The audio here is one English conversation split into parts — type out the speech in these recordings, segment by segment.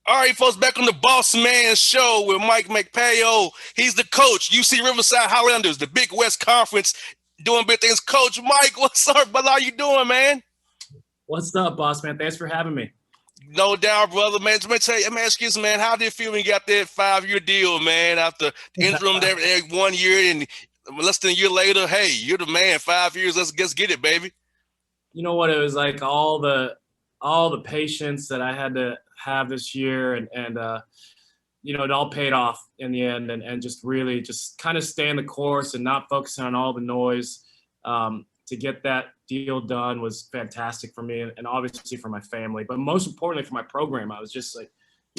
All right, folks, back on the Bossman show with Magpayo. He's the coach, UC Riverside Highlanders, the Big West Conference, doing big things. Coach Mike, what's up, brother? How you doing, man? What's up, boss man? Thanks for having me. No doubt, brother, man. Let me ask you this, man. How did it feel when you got that 5-year deal, man, after interim there 1 year and less than a year later, hey, you're the man, 5 years, let's get it, baby. You know what? It was like all the patience that I had to have this year and it all paid off in the end and just really just kind of stay in the course and not focusing on all the noise. To get that deal done was fantastic for me and obviously for my family, but most importantly for my program. I was just like,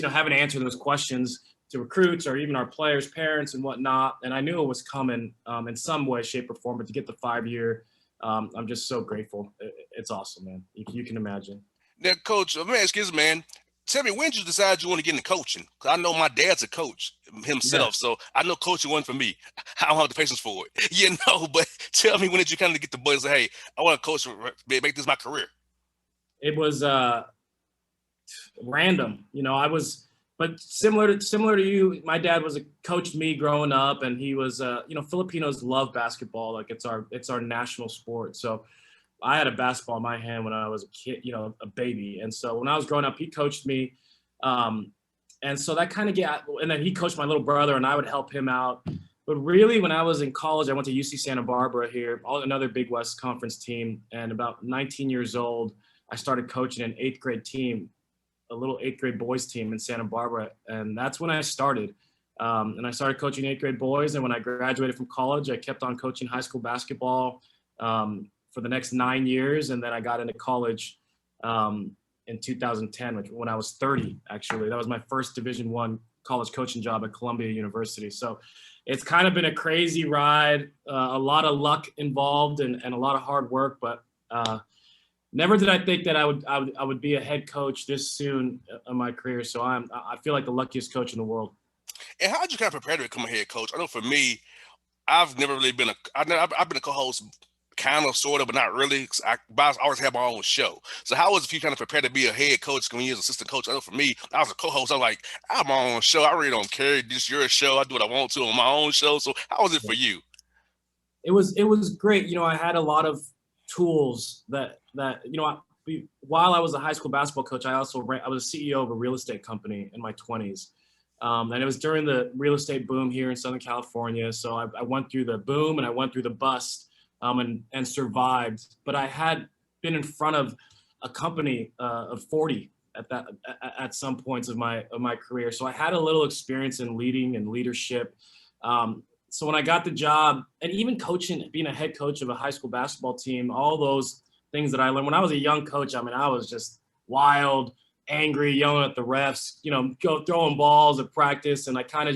having to answer those questions to recruits or even our players, parents and whatnot. And I knew it was coming in some way, shape or form, but to get the 5-year, I'm just so grateful. It's awesome, man. You can imagine. Now, Coach, let me ask you this, man. Tell me, when did you decide you want to get into coaching? Because I know my dad's a coach himself, so I know coaching wasn't for me. I don't have the patience for it, But tell me, when did you kind of get the buzz? Say, hey, I want to coach, make this my career. It was random, but similar to you. My dad coached me growing up, and he was, Filipinos love basketball, like it's our national sport. So I had a basketball in my hand when I was a kid, a baby. And so when I was growing up, he coached me. And so that kind of and then he coached my little brother and I would help him out. But really, when I was in college, I went to UC Santa Barbara here, another Big West Conference team. And about 19 years old, I started coaching an 8th grade team, a little 8th grade boys team in Santa Barbara. And that's when I started. And I started coaching 8th grade boys. And when I graduated from college, I kept on coaching high school basketball for the next 9 years. And then I got into college in 2010, when I was 30, actually. That was my first Division I college coaching job at Columbia University. So it's kind of been a crazy ride, a lot of luck involved and a lot of hard work, but never did I think that I would be a head coach this soon in my career. So I feel like the luckiest coach in the world. And how did you kind of prepare to become a head coach? I know for me, I've never really been I've been a co-host, kind of, sort of, but not really. I always have my own show. So how was it if you kind of prepared to be a head coach when you was assistant coach? I know for me, I was a co-host. I'm like, I have my own show. I really don't care. This is your show. I do what I want to on my own show. So how was it for you? It was great. I had a lot of tools that while I was a high school basketball coach, I was a CEO of a real estate company in my 20s. And it was during the real estate boom here in Southern California. So I went through the boom and I went through the bust. And survived, but I had been in front of a company of 40 at some points of my career. So I had a little experience in leading and leadership. So when I got the job, and even coaching, being a head coach of a high school basketball team, all those things that I learned when I was a young coach. I mean, I was just wild, angry, yelling at the refs, go throwing balls at practice, and I kind of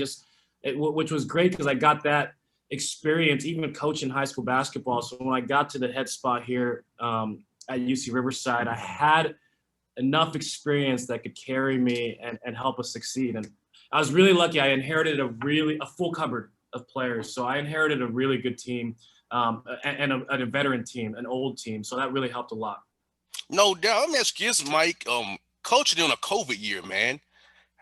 which was great because I got that experience even coaching high school basketball. So when I got to the head spot here at UC Riverside, I had enough experience that could carry me and help us succeed. And I was really lucky. I inherited a full cupboard of players. So I inherited a really good team and a veteran team, an old team. So that really helped a lot. No doubt. Let me ask you this, Mike. Coaching during a COVID year, man.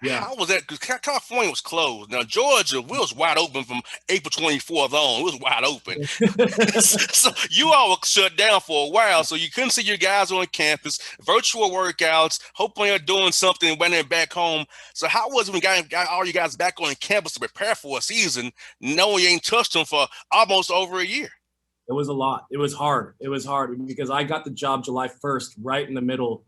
Yeah. How was that? Because California was closed. Now, Georgia, we was wide open from April 24th on. It was wide open. So you all were shut down for a while, so you couldn't see your guys on campus, virtual workouts, hoping they're doing something when they're back home. So how was it when you got all you guys back on campus to prepare for a season, knowing you ain't touched them for almost over a year? It was a lot. It was hard. It was hard because I got the job July 1st, right in the middle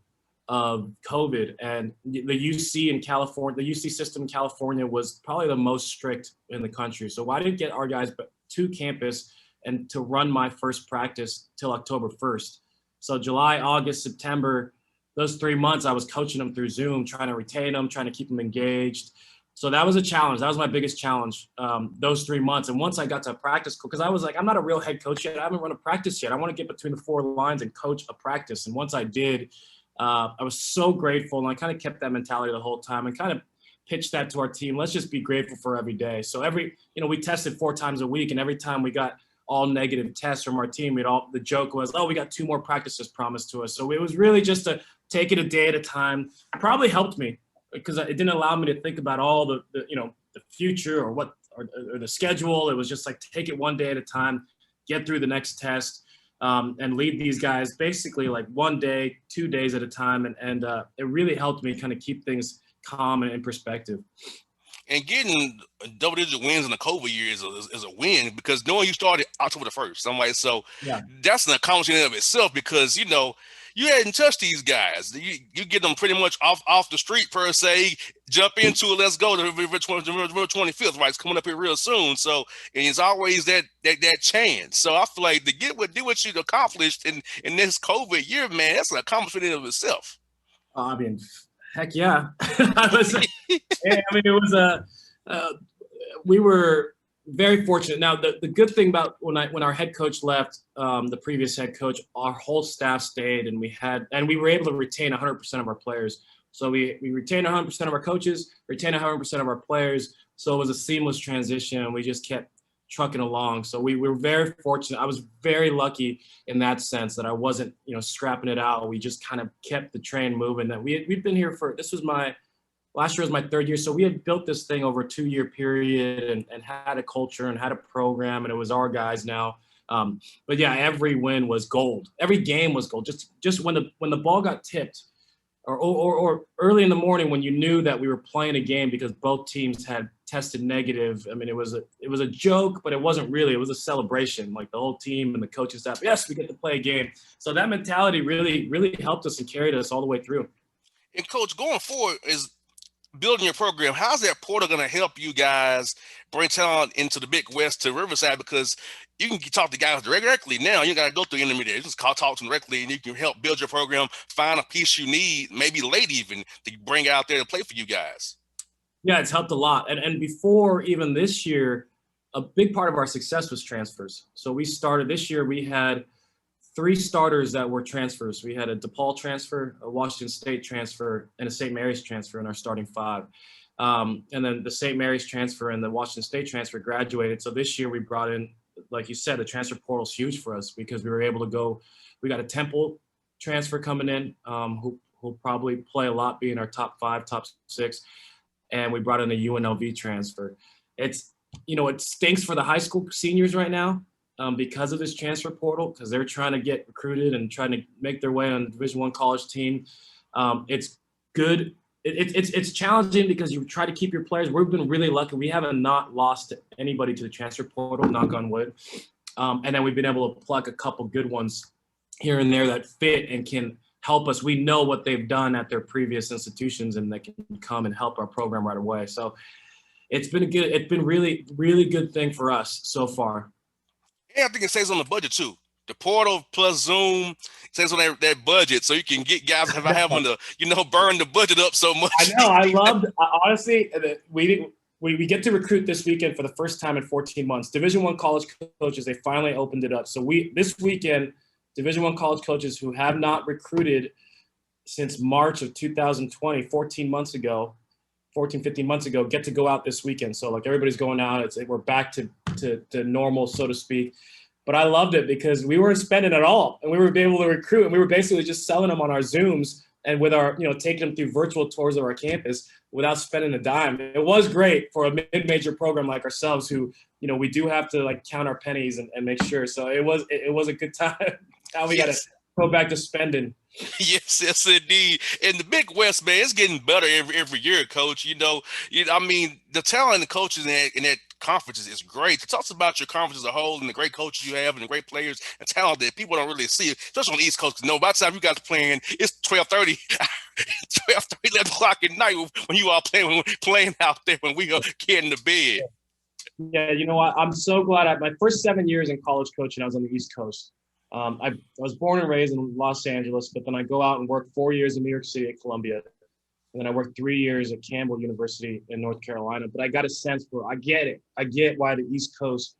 of COVID, and the UC in California, the UC system in California was probably the most strict in the country. So I didn't get our guys to campus and to run my first practice till October 1st. So July, August, September, those 3 months, I was coaching them through Zoom, trying to retain them, trying to keep them engaged. So that was a challenge. That was my biggest challenge, those 3 months. And once I got to practice, because I was like, I'm not a real head coach yet. I haven't run a practice yet. I want to get between the 4 lines and coach a practice. And once I did, I was so grateful, and I kind of kept that mentality the whole time and kind of pitched that to our team. Let's just be grateful for every day. So we tested 4 times a week, and every time we got all negative tests from our team, the joke was, oh, we got 2 more practices promised to us. So it was really just to take it a day at a time. Probably helped me because it didn't allow me to think about all the the future or the schedule. It was just like, take it one day at a time, get through the next test, and lead these guys basically like 1 day, 2 days at a time. And it really helped me kind of keep things calm and in perspective. And getting double-digit wins in the COVID year is a win, because knowing you started October the 1st, I'm like, so Yeah. that's an accomplishment of itself, because you hadn't touched these guys. You get them pretty much off the street per se, jump into it, let's go to November 25th, right? It's coming up here real soon. So, and it's always that chance. So I feel like to do what you accomplished in this COVID year, man, that's an accomplishment in of itself. I mean, heck yeah. It was we were very fortunate. Now, the good thing about when our head coach left, the previous head coach, our whole staff stayed, and we were able to retain 100% of our players. So we retained 100% of our coaches, retained 100% of our players. So it was a seamless transition, and we just kept trucking along. So we were very fortunate. I was very lucky in that sense that I wasn't, scrapping it out. We just kind of kept the train moving. That we'd been here last year was my third year. So we had built this thing over a 2-year period and had a culture and had a program, and it was our guys now. But yeah, every win was gold. Every game was gold. Just when the ball got tipped, or early in the morning when you knew that we were playing a game because both teams had tested negative. I mean, it was a joke, but it wasn't really. It was a celebration. Like the whole team and the coaching staff, yes, we get to play a game. So that mentality really, really helped us and carried us all the way through. And Coach, going forward is building your program. How's that portal going to help you guys bring talent into the Big West to Riverside? Because you can talk to guys directly now. You got to go through intermediaries. Just talk to them directly, and you can help build your program, find a piece you need, maybe late even, to bring out there to play for you guys. Yeah, it's helped a lot. And before even this year, a big part of our success was transfers. So we started this year, we had 3 starters that were transfers. We had a DePaul transfer, a Washington State transfer, and a St. Mary's transfer in our starting 5. And then the St. Mary's transfer and the Washington State transfer graduated. So this year we brought in, like you said, the transfer portal is huge for us because we were able to go. We got a Temple transfer coming in who'll probably play a lot, be in our top 5, top 6. And we brought in a UNLV transfer. It stinks for the high school seniors right now. Because of this transfer portal, because they're trying to get recruited and trying to make their way on a Division I college team. It's good. It's challenging because you try to keep your players. We've been really lucky. We haven't not lost anybody to the transfer portal, knock on wood. And then we've been able to pluck a couple good ones here and there that fit and can help us. We know what they've done at their previous institutions, and they can come and help our program right away. So it's been really, really good thing for us so far. Yeah, I think it saves on the budget too. The portal plus Zoom saves on that budget, so you can get guys without having to, burn the budget up so much. I know. Honestly, we get to recruit this weekend for the first time in 14 months. Division I college coaches, they finally opened it up. So this weekend, Division I college coaches who have not recruited since March of 2020, 15 months ago, get to go out this weekend. So like everybody's going out. We're back to normal, so to speak. But I loved it because we weren't spending at all, and we were able to recruit, and we were basically just selling them on our Zooms and with our, taking them through virtual tours of our campus without spending a dime. It was great for a mid-major program like ourselves, who, we do have to like count our pennies and make sure. So it was a good time. Now we got to go back to spending. Yes, indeed. And the Big West, man, it's getting better every year, Coach. The talent in the coaches in that conference is great. It talks about your conference as a whole and the great coaches you have and the great players and talent that people don't really see, especially on the East Coast. Because by the time you guys are playing, it's 12:30, 11 o'clock at night when you all playing out there when we are getting to bed. Yeah, I'm so glad. My first 7 years in college coaching, I was on the East Coast. I was born and raised in Los Angeles, but then I go out and work 4 years in New York City at Columbia. And then I worked 3 years at Campbell University in North Carolina. But I got a sense I get it. I get why the East Coast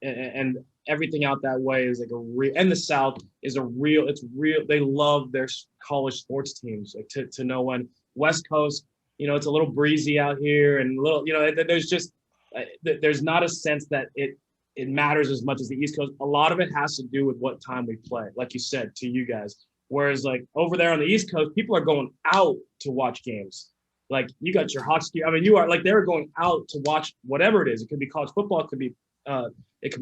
and everything out that way is like a real, and the South is it's real. They love their college sports teams. Like to know when West Coast, it's a little breezy out here and a little, there's not a sense that it matters as much as the East Coast. A lot of it has to do with what time we play, like you said, to you guys. Whereas like over there on the East Coast, people are going out to watch games. Like you got your Hawks gear. I mean, you are like, they were going out to watch whatever it is. It could be college football. It could be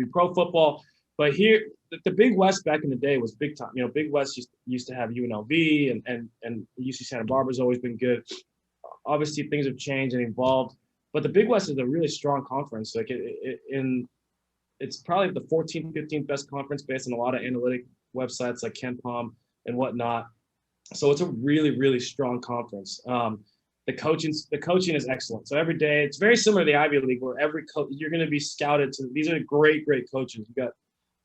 pro football. But here, the Big West back in the day was big time. You know, Big West used to have UNLV and UC Santa Barbara's always been good. Obviously, things have changed and evolved, but the Big West is a really strong conference. Like it's probably the 14th, 15th best conference based on a lot of analytic websites like KenPom and whatnot. So it's a really, really strong conference. The coaching is excellent. So every day, it's very similar to the Ivy League, where every coach you're going to be scouted to. These are great, great coaches. You got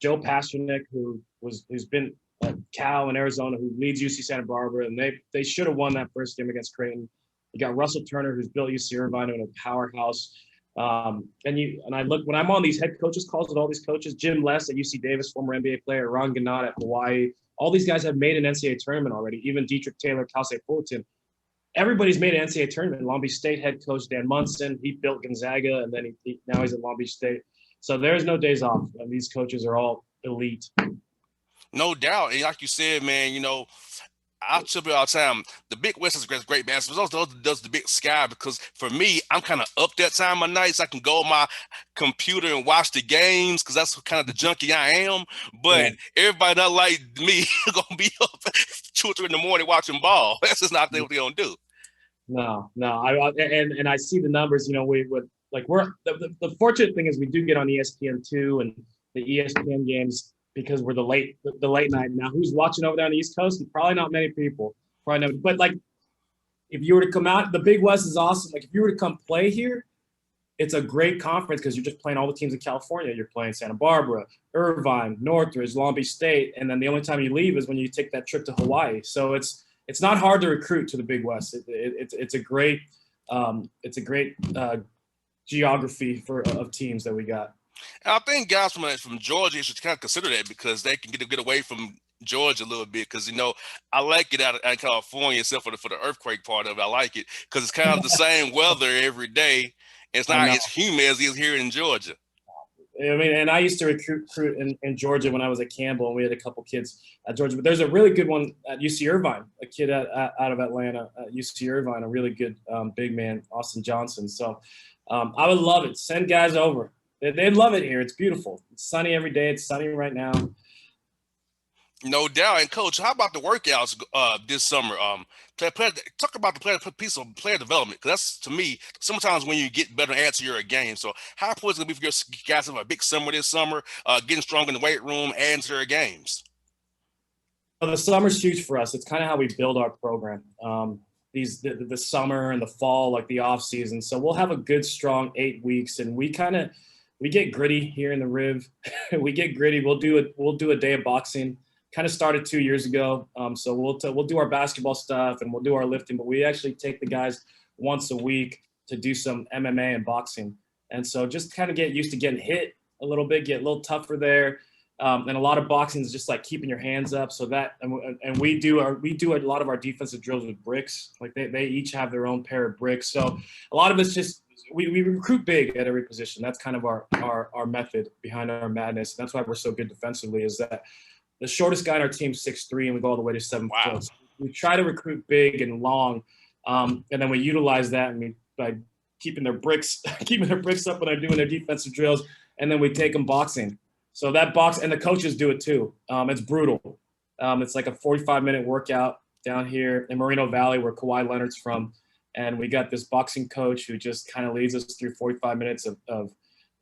Joe Pasternak, who's been at Cal in Arizona, who leads UC Santa Barbara, and they should have won that first game against Creighton. You got Russell Turner, who's built UC Irvine into a powerhouse. And I look when I'm on these head coaches calls with all these coaches, Jim Les at UC Davis, former NBA player, Ron Gannat at Hawaii. All these guys have made an NCAA tournament already. Even Dietrich Taylor, Cal State Fullerton. Everybody's made an NCAA tournament. Long Beach State head coach Dan Munson, he built Gonzaga, and then now he's at Long Beach State. So there's no days off. And these coaches are all elite. No doubt. And like you said, man, you know, I tell you all the time, the Big West is great basketball. Also does the Big Sky, because for me, I'm kind of up that time of night, so I can go on my computer and watch the games, because that's kind of the junkie I am. But everybody not like me gonna be up 2 or 3 in the morning watching ball. That's just not what they're gonna do. No. I see the numbers. You know, the fortunate thing is we do get on ESPN2 and the ESPN games, because we're the late night. Now, who's watching over there on the East Coast? Probably not many people. Probably not. But like, if you were to come out, the Big West is awesome. Like, if you were to come play here, it's a great conference, because you're just playing all the teams in California. You're playing Santa Barbara, Irvine, Northridge, Long Beach State, and then the only time you leave is when you take that trip to Hawaii. So it's not hard to recruit to the Big West. It's a great geography of teams that we got. And I think guys from Georgia should kind of consider that, because they can get away from Georgia a little bit, because, you know, I like it out of California, except for the earthquake part of it. I like it because it's kind of the same weather every day. It's not as humid as it is here in Georgia. I mean, and I used to recruit in Georgia when I was at Campbell, and we had a couple kids at Georgia. But there's a really good one at UC Irvine, a kid out of Atlanta at UC Irvine, a really good big man, Austin Johnson. So I would love it. Send guys over. They'd love it here. It's beautiful. It's sunny every day. It's sunny right now. No doubt. And Coach, how about the workouts this summer? Talk about the piece of player development, because that's, to me, sometimes when you get better and add to your game. So how important is it going to be for your guys to have a big summer this summer, getting strong in the weight room, adding to their games? Well, the summer's huge for us. It's kind of how we build our program. The summer and the fall, like the off season. So we'll have a good, strong 8 weeks, and we get gritty here in the Riv. We get gritty. We'll do a day of boxing. Kind of started 2 years ago. So we'll do our basketball stuff and we'll do our lifting, but we actually take the guys once a week to do some MMA and boxing. And so just kind of get used to getting hit a little bit, get a little tougher there. And a lot of boxing is just like keeping your hands up. So that, and we do a lot of our defensive drills with bricks. Like they each have their own pair of bricks. So a lot of it's just, we recruit big at every position. That's kind of our method behind our madness. And that's why we're so good defensively, is that the shortest guy on our team is 6'3", and we go all the way to 7 foot. So we try to recruit big and long, and then we utilize that by keeping their bricks up when they're doing their defensive drills, and then we take them boxing. So that box, and the coaches do it too. It's brutal. It's like a 45-minute workout down here in Moreno Valley, where Kawhi Leonard's from, and we got this boxing coach who just kind of leads us through 45 minutes of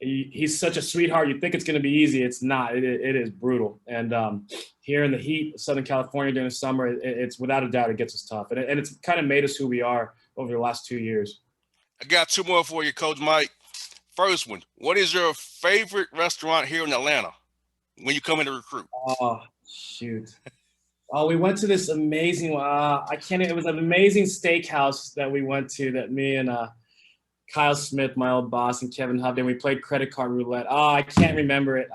he's such a sweetheart. You think it's going to be easy. It's not. It is brutal. And here in the heat of Southern California during the summer, it's without a doubt, it gets us tough. And it's kind of made us who we are over the last 2 years. I got 2 more for you, Coach Mike. First one, what is your favorite restaurant here in Atlanta when you come in to recruit? Oh, shoot. Oh, we went to this amazing, it was an amazing steakhouse that we went to, that me and Kyle Smith, my old boss, and Kevin Hovden, we played credit card roulette. Oh, I can't remember it.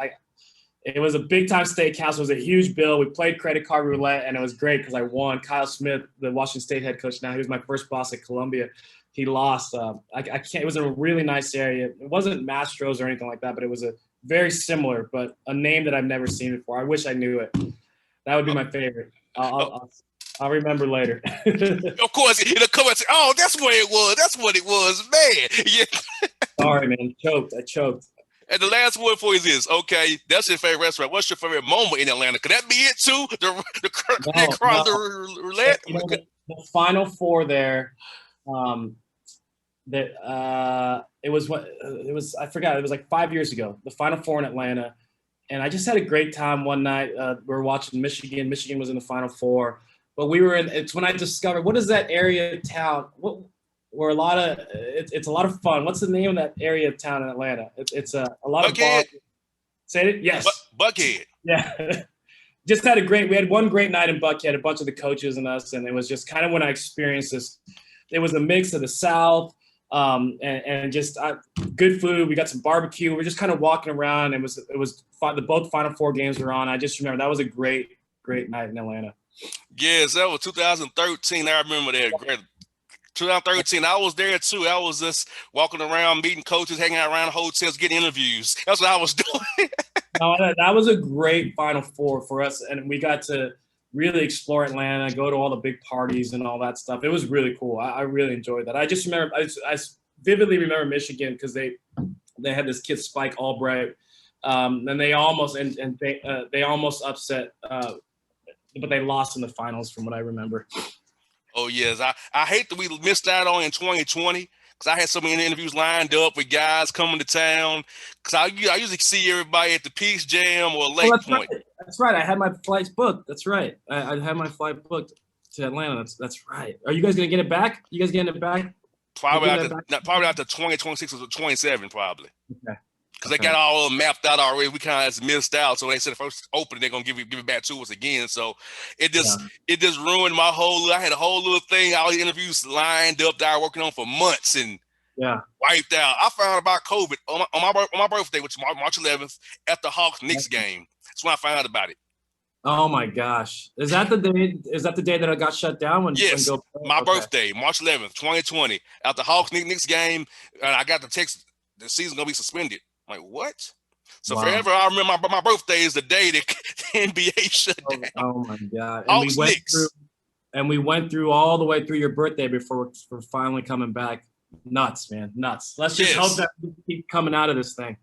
It was a big-time steakhouse. It was a huge bill. We played credit card roulette, and it was great because I won. Kyle Smith, the Washington State head coach now, he was my first boss at Columbia. He lost. I can't. It was a really nice area. It wasn't Mastro's or anything like that, but it was a very similar, but a name that I've never seen before. I wish I knew it. That would be my favorite. I'll remember later. Of course, it'll come and say, "Oh, that's where it was. That's what it was, man." Yeah. Sorry, man. I choked. And the last one for you is this. Okay, that's your favorite restaurant. What's your favorite moment in Atlanta? Could that be it too? The roulette. You know, the Final Four there. It was I forgot. It was like 5 years ago. The Final Four in Atlanta, and I just had a great time one night. We were watching Michigan. Michigan was in the Final Four, but we were in. It's when I discovered what is that area of town? Where a lot of it's a lot of fun. What's the name of that area of town in Atlanta? It's a lot Buckhead. of bars. Say it. Yes. Buckhead. Yeah. Just had we had one great night in Buckhead, a bunch of the coaches and us, and it was just kind of when I experienced this. It was a mix of the South, and just good food. We got some barbecue. We're just kind of walking around. It was fun. Both Final Four games were on. I just remember that was a great night in Atlanta. Yes, that was 2013. I remember that. Great. 2013, I was there too. I was just walking around, meeting coaches, hanging out around hotels, getting interviews. That's what I was doing. No, that was a great Final Four for us, and we got to really explore Atlanta, go to all the big parties and all that stuff. It was really cool. I really enjoyed that. I just remember, I vividly remember Michigan because they had this kid Spike Albright, and they almost they almost upset, but they lost in the finals from what I remember. Oh, yes. I hate that we missed out on in 2020 because I had so many interviews lined up with guys coming to town. Because I usually see everybody at the Peace Jam or Lake Point. Right. That's right. I had my flights booked. That's right. I had my flight booked to Atlanta. That's right. Are you guys going to get it back? You guys getting it back? Probably after 2026 or 27, probably. Okay. Because they got all of them mapped out already. We kind of missed out. So they said the first opening, they're going to give it back to us again. So it just ruined my whole – I had a whole little thing, all the interviews lined up that I was working on for months and wiped out. I found out about COVID on my birthday, which is March 11th, at the Hawks-Knicks game. That's when I found out about it. Oh, my gosh. Is that the day that I got shut down? Yes, my birthday, March 11th, 2020, at the Hawks-Knicks game. And I got the text, the season's going to be suspended. I'm like, what? So forever, I remember my birthday is the day that the NBA shut down. Oh my God! And we went through all the way through your birthday before we're finally coming back. Nuts, man, nuts. Let's just hope that we keep coming out of this thing.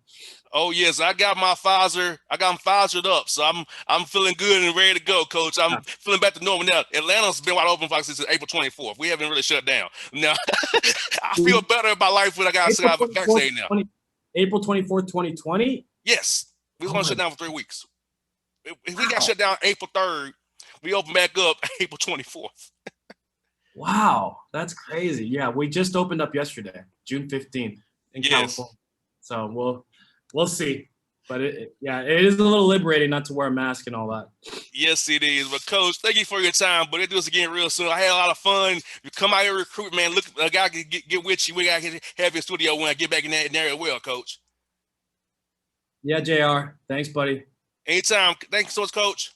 Oh yes, I got them Pfizered up, so I'm feeling good and ready to go, Coach. I'm feeling back to normal now. Atlanta's been wide open since April 24th. We haven't really shut down. Now I feel better about life when I got vaccinated now. April 24th, 2020? Yes. We was going to shut down for 3 weeks. If we got shut down April 3rd, we opened back up April 24th. Wow. That's crazy. Yeah, we just opened up yesterday, June 15th in California. So we'll see. But it is a little liberating not to wear a mask and all that. Yes, it is. But Coach, thank you for your time. But we'll do this again real soon. I had a lot of fun. You come out here recruit, man. Look, a guy can get with you. We got to have your studio when I get back in there as well, Coach. Yeah, JR. Thanks, buddy. Anytime. Thanks so much, Coach.